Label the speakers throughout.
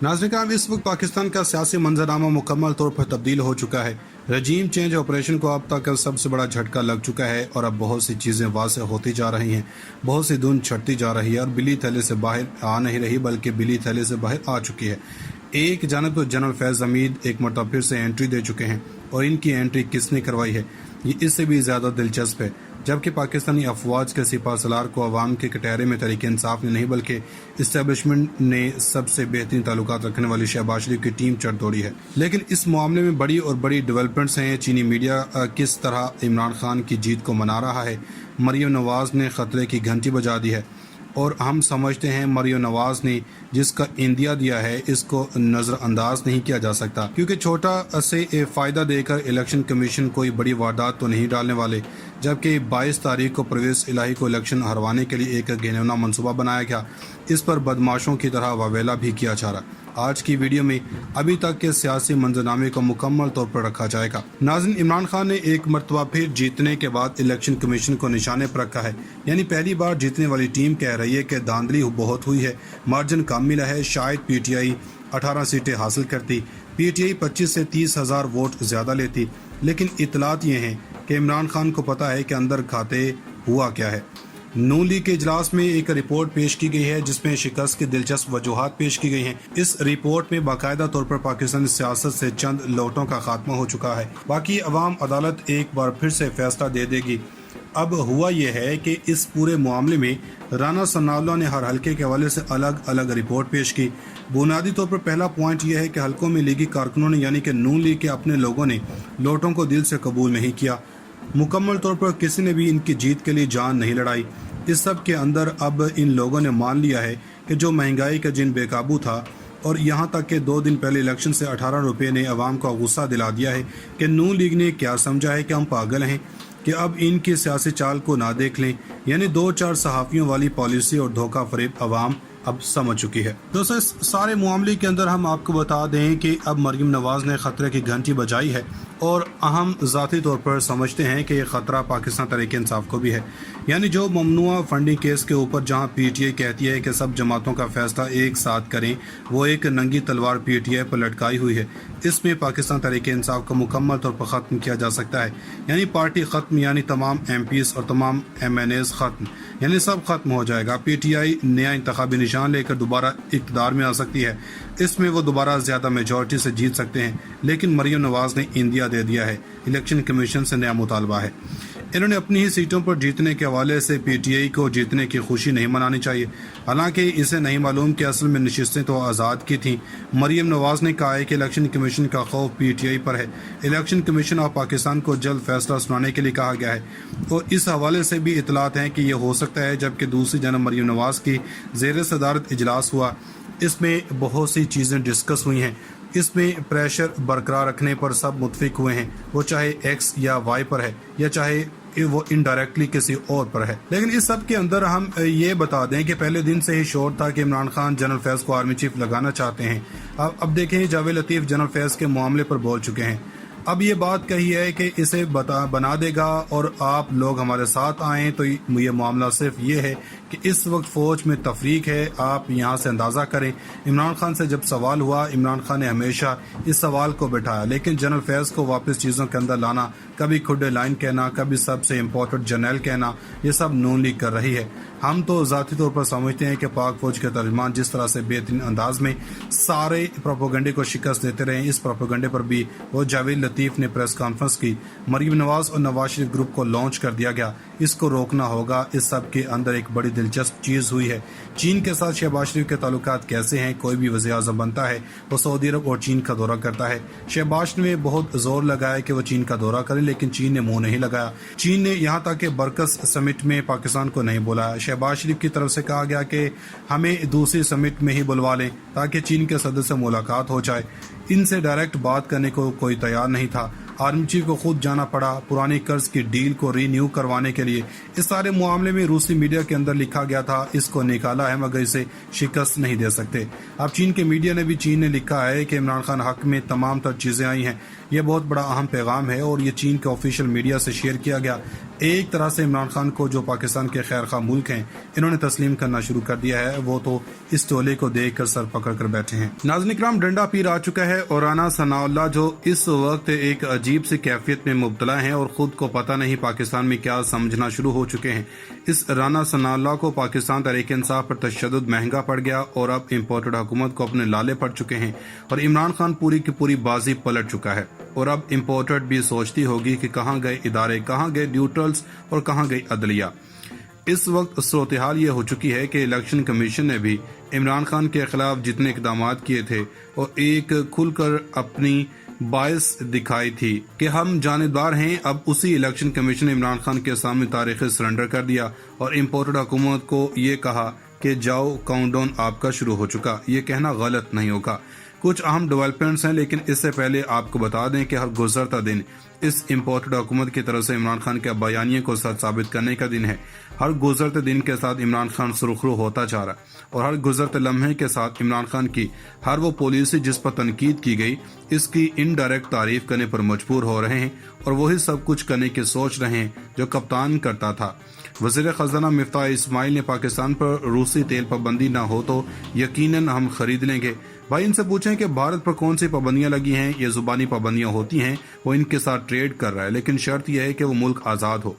Speaker 1: नाज़रीन करम, इस वक्त पाकिस्तान का सियासी मंजरनामा मुकम्मल तौर पर तब्दील हो चुका है। रजीम चेंज ऑपरेशन को अब तक सबसे बड़ा झटका लग चुका है और अब बहुत सी चीज़ें वाज़ेह होती जा रही हैं, बहुत सी धुन छटती जा रही है और बिल्ली थैले से बाहर आ नहीं रही बल्कि बिल्ली थैले से बाहर आ चुकी है। एक जानब तो जनरल फैज़ हमीद एक मरतबा फिर से एंट्री दे चुके हैं और इनकी एंट्री किसने करवाई है ये इससे भी ज़्यादा दिलचस्प है, जबकि पाकिस्तानी अफवाज के सिपा सलार को अवाम के कटहरे में तहरीक इंसाफ ने नहीं बल्कि इस्टेब्लिशमेंट ने सबसे बेहतरीन ताल्लुकात रखने वाली शहबाज शरीफ की टीम चढ़ दौड़ी है। लेकिन इस मामले में बड़ी डेवलपमेंट्स हैं। चीनी मीडिया किस तरह इमरान खान की जीत को मना रहा है, मरियम नवाज़ ने खतरे की घंटी बजा दी है और हम समझते हैं मरियम नवाज़ ने जिसका इंदिया दिया है इसको नज़रअंदाज नहीं किया जा सकता, क्योंकि छोटा से फ़ायदा देकर इलेक्शन कमीशन कोई बड़ी वारदात तो नहीं डालने वाले। जबकि 22 तारीख को परवेज़ इलाही को इलेक्शन हरवाने के लिए एक घिनौना मनसूबा बनाया गया, इस पर बदमाशों की तरह वावेला भी किया जा रहा। आज की वीडियो में अभी तक के सियासी मंजरनामे को मुकम्मल तौर पर रखा जाएगा। नाज़रीन, इमरान खान ने एक मरतबा फिर जीतने के बाद इलेक्शन कमीशन को निशाने पर रखा है। यानी पहली बार जीतने वाली टीम कह रही है कि धांधली बहुत हुई है, मार्जिन कम मिला है, शायद पीटीआई 18 सीटें हासिल करती, पीटीआई 25 से 30 हज़ार वोट ज़्यादा लेती। लेकिन इतलात ये हैं कि इमरान खान को पता है कि अंदर खाते हुआ क्या है। नून लीग के इजलास में एक रिपोर्ट पेश की गई है जिसमें शिकस्त की दिलचस्प वजूहात पेश की गई हैं। इस रिपोर्ट में बाकायदा तौर पर पाकिस्तानी सियासत से चंद लोटों का खात्मा हो चुका है, बाकी अवाम अदालत एक बार फिर से फैसला दे देगी। अब हुआ यह है कि इस पूरे मामले में राना सनाउल्लाह ने हर हलके के हवाले से अलग अलग रिपोर्ट पेश की। बुनियादी तौर पर पहला पॉइंट यह है कि हलकों में लीगी कारकुनों ने यानी कि नून लीग के अपने लोगों ने लोटों को दिल से कबूल नहीं किया। मुकम्मल तौर पर किसी ने भी इनकी जीत के लिए जान नहीं लड़ाई। इस सब के अंदर अब इन लोगों ने मान लिया है कि जो महंगाई का जिन बेकाबू था और यहाँ तक कि 2 दिन पहले इलेक्शन से 18 रुपये ने अवाम को गुस्सा दिला दिया है कि नून लीग ने क्या समझा है कि हम पागल हैं कि अब इनकी सियासी चाल को ना देख लें। यानी 2-4 सहाफ़ियों वाली पॉलिसी और धोखा फरेब अवाम अब समझ चुकी है। दोस्तों, इस सारे मामले के अंदर हम आपको बता दें कि अब मरियम नवाज़ ने खतरे की घंटी बजाई है और हम ज़ाती तौर पर समझते हैं कि ये ख़तरा पाकिस्तान तहरीक इंसाफ को भी है। यानी जो ममनुआ फंडिंग केस के ऊपर जहां पीटीआई कहती है कि सब जमातों का फैसला एक साथ करें, वो एक नंगी तलवार पीटीआई पर लटकाई हुई है। इसमें पाकिस्तान तहरीक इंसाफ को मुकम्मल तौर पर ख़त्म किया जा सकता है। यानी पार्टी ख़त्म, यानी तमाम MPs और तमाम MNAs ख़त्म, यानी सब ख़त्म हो जाएगा। पीटीआई नया इंतखाबी निशान लेकर दोबारा इक़्तिदार में आ सकती है। इसमें वो दोबारा ज़्यादा मेजॉरिटी से जीत सकते हैं। लेकिन मरियम नवाज़ ने इंदिया दे दिया है, इलेक्शन कमीशन से नया मुतालबा है। इन्होंने अपनी ही सीटों पर जीतने के हवाले से पीटीआई को जीतने की खुशी नहीं मनानी चाहिए। हालांकि इसे नहीं मालूम कि असल में नशिस्तें तो आज़ाद की थीं। मरियम नवाज़ ने कहा है कि इलेक्शन कमीशन का खौफ पीटीआई पर है। इलेक्शन कमीशन ऑफ पाकिस्तान को जल्द फैसला सुनाने के लिए कहा गया है और इस हवाले से भी इतलात हैं कि यह हो सकता है। जबकि दूसरी जानब मरियम नवाज़ की ज़ेर सदारत इजलास हुआ, इसमें बहुत सी चीज़ें डिस्कस हुई हैं। इसमें प्रेशर बरकरार रखने पर सब मुतफिक हुए हैं, वो चाहे X या Y पर है या चाहे वो इनडायरेक्टली किसी और पर है। लेकिन इस सब के अंदर हम ये बता दें कि पहले दिन से ही शोर था कि इमरान खान जनरल फैज़ को आर्मी चीफ लगाना चाहते हैं। अब देखें, जावेद लतीफ़ जनरल फैज़ के मामले पर बोल चुके हैं। अब ये बात कही है कि इसे बना देगा और आप लोग हमारे साथ आएँ। तो ये मामला सिर्फ ये है कि इस वक्त फ़ौज में तफरीक है। आप यहाँ से अंदाज़ा करें, इमरान खान से जब सवाल हुआ, इमरान खान ने हमेशा इस सवाल को बैठाया, लेकिन जनरल फैज़ को वापस चीज़ों के अंदर लाना, कभी खुड लाइन कहना, कभी सबसे इम्पोर्टेंट जनरल कहना, ये सब नून लीग कर रही है। हम तो ज़ाती तौर पर समझते हैं कि पाक फौज के तर्जमान जिस तरह से बेहतरीन अंदाज में सारे प्रोपोगंडे को शिकस्त देते रहे, इस प्रोपोगंडे पर भी वो जावेद लतीफ़ ने प्रेस कॉन्फ्रेंस की। मरियम नवाज़ और नवाज शरीफ ग्रुप को लॉन्च कर दिया गया, इसको रोकना होगा। इस सब के अंदर एक बड़ी दिलचस्प चीज़ हुई है। चीन के साथ शहबाज शरीफ के ताल्लुकात कैसे हैं? कोई भी वज़ीर आज़म बनता है वो सऊदी अरब और चीन का दौरा करता है। शहबाज ने बहुत जोर लगाया कि वो चीन का दौरा करें, लेकिन चीन ने मुंह नहीं लगाया। चीन ने यहाँ तक कि बरकस समिट में पाकिस्तान को नहीं बुलाया। शहबाज शरीफ की तरफ से कहा गया कि हमें दूसरी समिट में ही बुलवा लें ताकि चीन के सदर से मुलाकात हो जाए। इनसे डायरेक्ट बात करने को कोई तैयार नहीं था। आर्मी चीफ को खुद जाना पड़ा पुरानी कर्ज की डील को रीन्यू करवाने के लिए। इस सारे मामले में रूसी मीडिया के अंदर लिखा गया था, इसको निकाला है मगर इसे शिकस्त नहीं दे सकते। अब चीन के मीडिया ने भी, चीन ने लिखा है कि इमरान खान हक में तमाम तर चीज़ें आई हैं। یہ بہت بڑا اہم پیغام ہے اور یہ چین کے آفیشیل میڈیا سے شیئر کیا گیا۔ ایک طرح سے عمران خان کو جو پاکستان کے خیر خواہ ملک ہیں انہوں نے تسلیم کرنا شروع کر دیا ہے، وہ تو اس ٹولے کو دیکھ کر سر پکڑ کر بیٹھے ہیں۔ ناظرین اکرام، ڈنڈا پیر آ چکا ہے اور رانا ثناء اللہ جو اس وقت ایک عجیب سی کیفیت میں مبتلا ہیں اور خود کو پتہ نہیں پاکستان میں کیا سمجھنا شروع ہو چکے ہیں۔ اس رانا ثناء اللہ کو پاکستان تحریک انصاف پر تشدد مہنگا پڑ گیا اور اب امپورٹڈ حکومت کو اپنے لالے پڑ چکے ہیں اور عمران خان پوری کی پوری بازی پلٹ چکا ہے اور اب امپورٹڈ بھی سوچتی ہوگی کہ کہاں گئے ادارے، کہاں گئے نیوٹرلز اور کہاں گئی عدلیہ۔ اس وقت صورتحال یہ ہو چکی ہے کہ الیکشن کمیشن نے بھی عمران خان کے خلاف جتنے اقدامات کیے تھے اور ایک کھل کر اپنی باعث دکھائی تھی کہ ہم جانبدار ہیں، اب اسی الیکشن کمیشن نے عمران خان کے سامنے تاریخ سرنڈر کر دیا اور امپورٹڈ حکومت کو یہ کہا کہ جاؤ کاؤنٹ ڈاؤن آپ کا شروع ہو چکا۔ یہ کہنا غلط نہیں ہوگا۔ کچھ اہم ڈیولپمنٹس ہیں، لیکن اس سے پہلے آپ کو بتا دیں کہ ہر گزرتا دن اس امپورٹڈ حکومت کی طرف سے عمران خان کے بیانیے کو سچ ثابت کرنے کا دن ہے۔ ہر گزرتے دن کے ساتھ عمران خان سرخرو ہوتا جا رہا ہے اور ہر گزرتے لمحے کے ساتھ عمران خان کی ہر وہ پالیسی جس پر تنقید کی گئی اس کی انڈائریکٹ تعریف کرنے پر مجبور ہو رہے ہیں اور وہی سب کچھ کرنے کی سوچ رہے ہیں جو کپتان کرتا تھا۔ وزیر خزانہ مفتاح اسماعیل نے پاکستان پر روسی تیل پابندی نہ ہو تو یقیناً ہم خرید لیں گے۔ بھائی ان سے پوچھیں کہ بھارت پر کون سی پابندیاں لگی ہیں؟ یہ زبانی پابندیاں ہوتی ہیں، وہ ان کے ساتھ ٹریڈ کر رہا ہے، لیکن شرط یہ ہے کہ وہ ملک آزاد ہو۔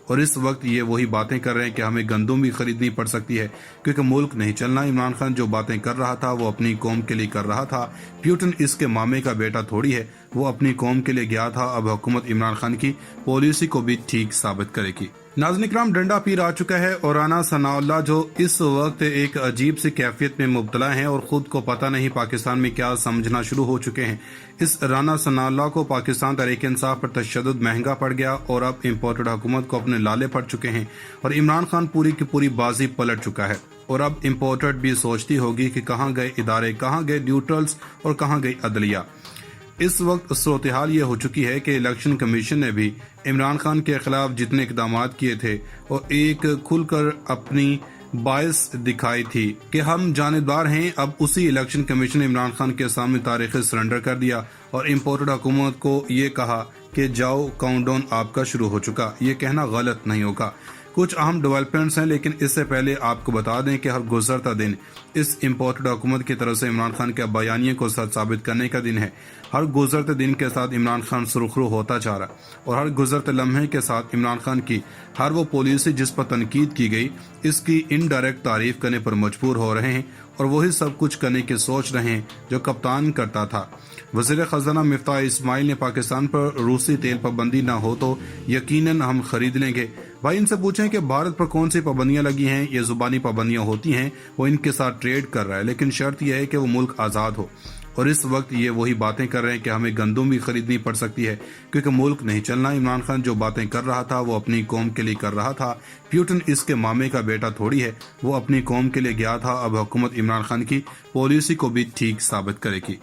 Speaker 1: اور اس وقت یہ وہی باتیں کر رہے ہیں کہ ہمیں گندم بھی خریدنی پڑ سکتی ہے کیونکہ ملک نہیں چلنا۔ عمران خان جو باتیں کر رہا تھا وہ اپنی قوم کے لیے کر رہا تھا۔ پیوٹن اس کے مامے کا بیٹا تھوڑی ہے، وہ اپنی قوم کے لیے گیا تھا۔ اب حکومت عمران خان کی پالیسی کو بھی ٹھیک ثابت کرے گی۔ ناظرین اکرام، ڈنڈا پیر آ چکا ہے اور رانا ثناء اللہ جو اس وقت ایک عجیب سی کیفیت میں مبتلا ہیں اور خود کو پتہ نہیں پاکستان میں کیا سمجھنا شروع ہو چکے ہیں۔ اس رانا ثناء اللہ کو پاکستان تحریک انصاف پر تشدد مہنگا پڑ گیا اور اب امپورٹڈ حکومت کو اپنے لالے پڑ چکے ہیں اور عمران خان پوری کی پوری بازی پلٹ چکا ہے اور اب امپورٹڈ بھی سوچتی ہوگی کہ کہاں گئے ادارے، کہاں گئے نیوٹرلز اور کہاں گئی عدلیہ۔ اس وقت صورتحال یہ ہو چکی ہے کہ الیکشن کمیشن نے بھی عمران خان کے خلاف جتنے اقدامات کیے تھے اور ایک کھل کر اپنی باعث دکھائی تھی کہ ہم جانبدار ہیں، اب اسی الیکشن کمیشن نے عمران خان کے سامنے تاریخ سرنڈر کر دیا اور امپورٹڈ حکومت کو یہ کہا کہ جاؤ کاؤنٹ ڈاؤن آپ کا شروع ہو چکا۔ یہ کہنا غلط نہیں ہوگا۔ کچھ اہم ڈیولپمنٹس ہیں، لیکن اس سے پہلے آپ کو بتا دیں کہ ہر گزرتا دن اس امپورٹڈ حکومت کی طرف سے عمران خان کے بیانیے کو سچ ثابت کرنے کا دن ہے۔ ہر گزرتے دن کے ساتھ عمران خان سرخرو ہوتا جا رہا ہے اور ہر گزرتے لمحے کے ساتھ عمران خان کی ہر وہ پالیسی جس پر تنقید کی گئی اس کی انڈائریکٹ تعریف کرنے پر مجبور ہو رہے ہیں اور وہی سب کچھ کرنے کی سوچ رہے ہیں جو کپتان کرتا تھا۔ وزیر خزانہ مفتاح اسماعیل نے پاکستان پر روسی تیل پابندی نہ ہو تو یقیناً ہم خرید لیں گے۔ بھائی ان سے پوچھیں کہ بھارت پر کون سی پابندیاں لگی ہیں؟ یہ زبانی پابندیاں ہوتی ہیں، وہ ان کے ساتھ ٹریڈ کر رہا ہے، لیکن شرط یہ ہے کہ وہ ملک آزاد ہو۔ اور اس وقت یہ وہی باتیں کر رہے ہیں کہ ہمیں گندم بھی خریدنی پڑ سکتی ہے کیونکہ ملک نہیں چلنا۔ عمران خان جو باتیں کر رہا تھا وہ اپنی قوم کے لیے کر رہا تھا۔ پیوٹن اس کے مامے کا بیٹا تھوڑی ہے، وہ اپنی قوم کے لیے گیا تھا۔ اب حکومت عمران خان کی پالیسی کو بھی ٹھیک ثابت کرے گی۔